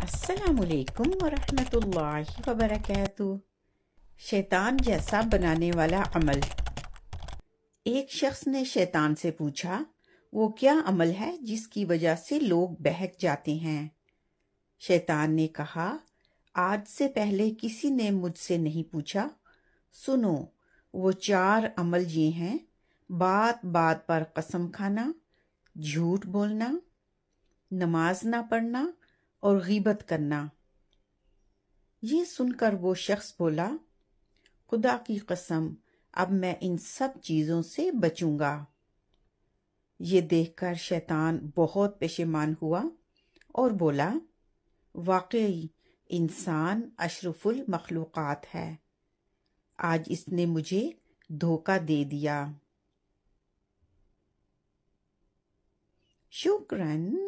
السلام علیکم ورحمۃ اللہ وبرکاتہ۔ شیطان جیسا بنانے والا عمل۔ ایک شخص نے شیطان سے پوچھا، وہ کیا عمل ہے جس کی وجہ سے لوگ بہک جاتے ہیں؟ شیطان نے کہا، آج سے پہلے کسی نے مجھ سے نہیں پوچھا۔ سنو، وہ 4 عمل یہ ہیں: بات بات پر قسم کھانا، جھوٹ بولنا، نماز نہ پڑھنا اور غیبت کرنا۔ یہ سن کر وہ شخص بولا، خدا کی قسم، اب میں ان سب چیزوں سے بچوں گا۔ یہ دیکھ کر شیطان بہت پشیمان ہوا اور بولا، واقعی انسان اشرف المخلوقات ہے، آج اس نے مجھے دھوکہ دے دیا۔ شکراً۔